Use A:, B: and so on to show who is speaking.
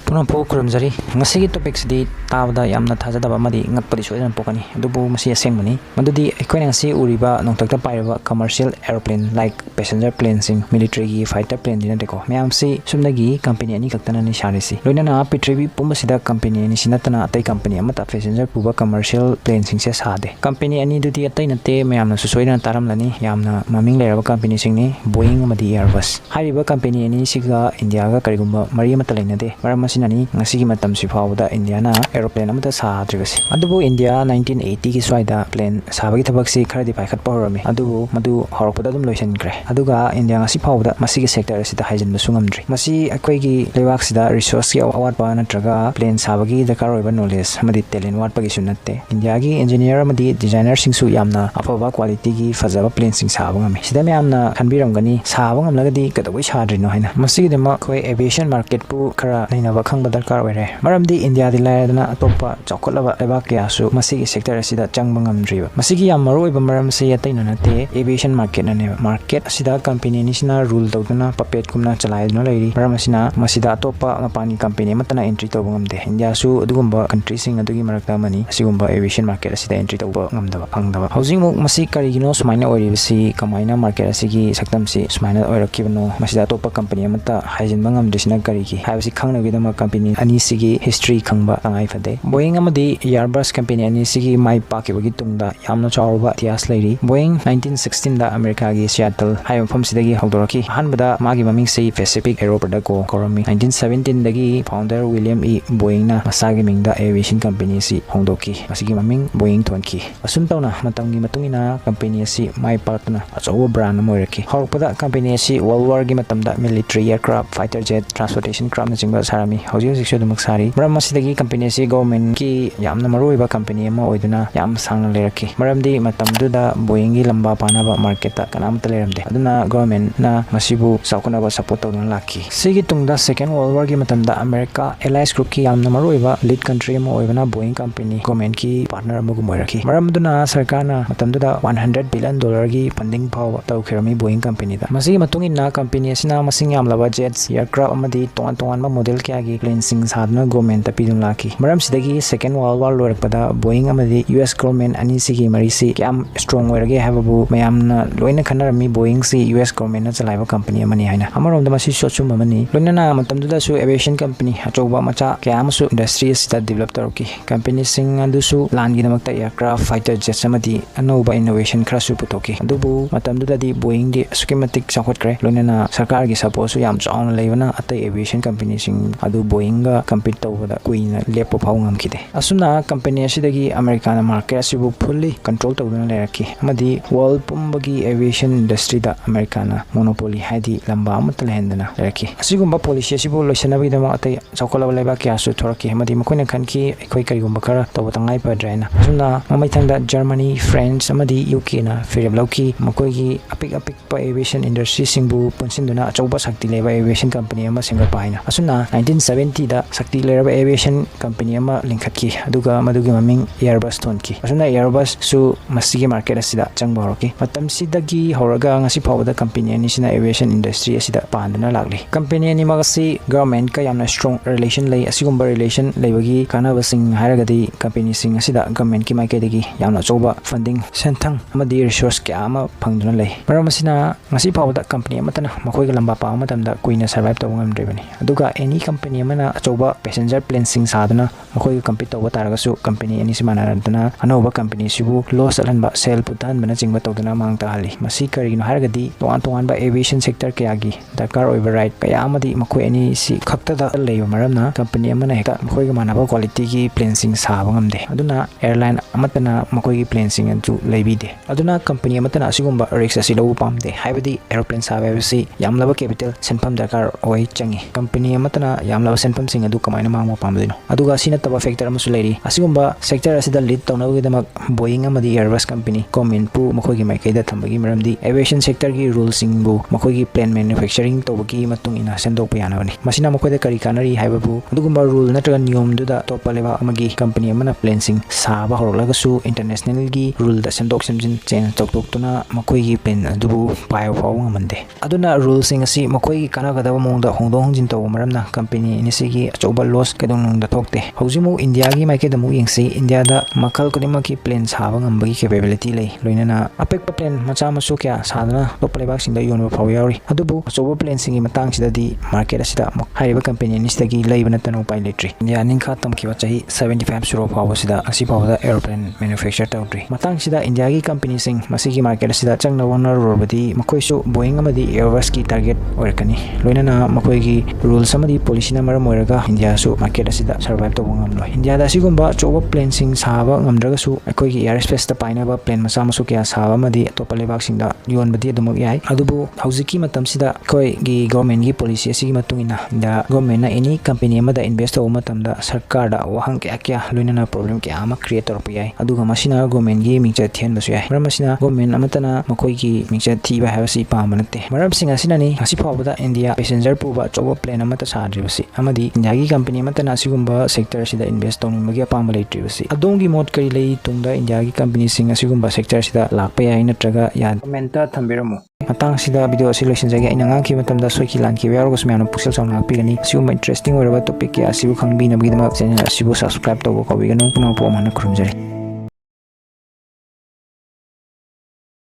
A: पुनःपो खुरमजरी ngasi topics di tabda yamna thajadaba madi ngakpadi soidana pokani adubu masi asengmani madudi ekoina ngasi uriba nongtakta pairaba commercial airplane like passenger planes in military gi fighter plane dina deko mayamsi sumnagi company ani kaktana ni sharisi loinana pitribi pumbasida company ani sinatana atai company amata passenger puba commercial plane sing se sade company ani dudi atai nate mayamna soidana taramlani yamna maming leraba company singni Boeing amadi Airbus hariba company ani siga India ga karigumba mari amata lainade maram nani ngasi gi matam si fawda India na aeroplane amata sa drigasi adubu India 1980 gi swaida plane sabagi thabak si khari paikhat pawrami adubu madu horokpada dum loisan kre aduga India ngasi fawda masi gi sector asida haijan masungamdri masi akoi gi lewak sida resource gi award pa natraga plane sabagi dakar oiba knowledge amadi talent wat pagi sunatte India gi engineer amadi designer singsu yamna afaba quality gi fazaba plane sing sabangami sida me amna khanbiramgani sabangamlagadi kadawai sadrino haina masi gi dema koi aviation market pu khara nainaba khangba darkar oire maramdi India di laidana atopa chaokhat-hanba leba kyasu masigi sector asida changba ngamdriba masigi yam maroiba maram se yataina nate aviation market nane market asida company ni sina rule tawduna puppet kumna chalaiduna lairi maram asina masida atopa mapani company matana entry tawba ngamde India su adugumba country sing adugi marakta mani asigumba aviation market asida entry tawba ngamdaba phangdaba housing muk masi karigino sumaina oribasi kamaina market asigi saktamsi sumaina oirakibano masida atopa company amata haijinba ngamdrisina karigi haibasi khangnagidama company ani sigi history khangba tangai fade Boeing amadi Airbus company ani sigi mai pakibagi tungda yamna chawba tias lairi Boeing 1916 da America gi Seattle haim pham sidagi hawdoraki hanbada magi maming sei Pacific Aeroporta ko korami 1917 dagi founder William E Boeing na masagi mingda aviation company si hongdoki masigi maming Boeing thonki asum tawna matamgi matungina company si mai partna achawa brand moiraki horpada company si World War gi matamda military aircraft fighter jet transportation craft na jingba sarami hauji hauji sari maram masidagi company si government ki yamna maroiba company ma oiduna yam sangna leraki maramdi matamduda Boeing gi lamba panaba market ta kanamta leramde aduna government na masibu saukuna ba support tawduna laki sigi tungda second world war gi matamda America allies group ki yamna maroiba lead country ma oibana Boeing company government ki partner amugu moiraki maramduna sarkarna matamduda $100 billion gi funding power tawkhirami Boeing company da masigi matungina company asina masing yamlaba jets aircraft amadi tongan ma model kya gi plane sing sadna government tapidung laki maram sidagi second world war lorakpada Boeing amadi US government ani sigi marisi kyam strong oirage hababu mayamna loina khanarami Boeing si US government na chalaiba company amani haina amarom da masi sochum amani loina matamduda su aviation company achoba macha kyam su industry sida develop taroki company sing andusu land gi namakta aircraft fighter jets amadi anoba innovation khara su putoki adubu matamduda di Boeing di schematic chakhot kre loina sarkar gi support su yam chauna leibana atai aviation company sing adu Boeing ga compete tawda kuina lepo phawngam kide asuna company asidagi American market asibu fully control tawduna leraki amadi world pumbagi aviation industry da Americana monopoly haidi lamba amatal hendana leraki asigumba policy asibu loisanabi dama atai chakolaba leba kya su thoraki amadi makoina khanki ekoi karigumba khara tawtangai padraina asuna mamaithangda Germany France amadi UK na fireblauki makoigi apik pa aviation industry singbu punsinduna achauba sakti leba aviation company ama singa paina asuna 1970 da sakti leraba aviation company ama linkhatki aduga madugi maming Airbus thonki asuna Airbus su masigi market asida changba horoki matam sidagi horaga ngasi phawda company ani sina aviation industry asida pandana lagli company ani magasi government ka yamna strong relation lei asigumba relation leibagi kanaba sing hairagadi company sing asida government ki maikadagi yamna choba funding senthang amadi resource kya ama phangduna lei maram asina ngasi phawda company amatana makoi ga lamba pa matamda kuina survive tawngam ngamdrebani aduga any company amana achoba passenger plane sing sadana makoi compete tawba taragasu company ani simanarantana anoba company sibu loss alanba sell putan bana jingba tawdana mangta hali masi karigino haragadi tongan ba aviation sector kayagi dakar override kaya amadi makoi ani si khakta da leiba maramna company amana hekta makoi ga manaba quality gi plane sing saba ngamde aduna airline amatana makoi gi plane sing antu leibide aduna company amatana asigumba risk asi lobu pamde haibadi airplane saba basi yamlaba capital senpam dakar oi changi company amatana yamlaba senpam sing adu kamaina mangma pamdino aduga sina taba factor amusu leiri asigumba sector asida lead tawnagidamak Boeing amadi Airbus company comment pu makogi maikaida thambagi maramdi aviation sector gi rules singbu makogi plane manufacturing tawbagi matung ina sendokpa yanabani masina makoida kari kanari haibabu adugumba rule natraga niyom duda topa leba amagi company amana plane sing saba horolagasu international gi rule da sendok simjin chain toktuna makogi plane adubu payo faw ngamande aduna rule sing asi makogi kanagada mongda hongdong hongjin taw maramna company company nisigi achoba loss kedong da thokte haujimu India gi market amu yengsi India da makal kodima ki plane saba ngambagi capability lei loinana apek plane macha masu kya sadana top lebak sing da yon phaw yauri adubu achoba plane singi matang sida di market asida haiba company nistagi leibana tanu pilotry India ningkha tamkiwa chahi 75 suro phaw sida asi phaw da airplane manufacture tawdri matang sida India gi company sing masigi market asida changna wona robadi makoisu Boeing amadi Airbus ki target oirkani loinana makoi gi rules amadi policy na maram oiraga India su market asida survive to ngamlo India da sigumba choba plane sing saba ngamdraga su akoi gi airspace ta paina ba plane macha masu kya saba amadi top lebak sing da yon badi adumak yai adubu hauziki matam sida koi gi government gi policy asigi matungina da government na any company amada invest to matam da sarkar da wahang kya kya loinana problem kya ama create tor yai aduga masina government gi mingcha thian basu yai maram masina government amatana makoi gi mingcha thiba habasi pamanate maram sing asina ni asi phawda India passenger puba choba plane amata sadribasi amadi India gi company amatana asigumba sector sida invest tawning magi apamba leitribasi adongi mod kari lei tungda India gi company sing asigumba sector sida lakpa yai natraga ya comment ta thambiramu matang sida video asi loisin jage ina ngang ki matamda soiki lan ki yaro gusmano puxel song na pigani siuma interesting oraba topic ya asibu khangbi na bigidama channel asibu subscribe to ko bigano puno po mana khurumjari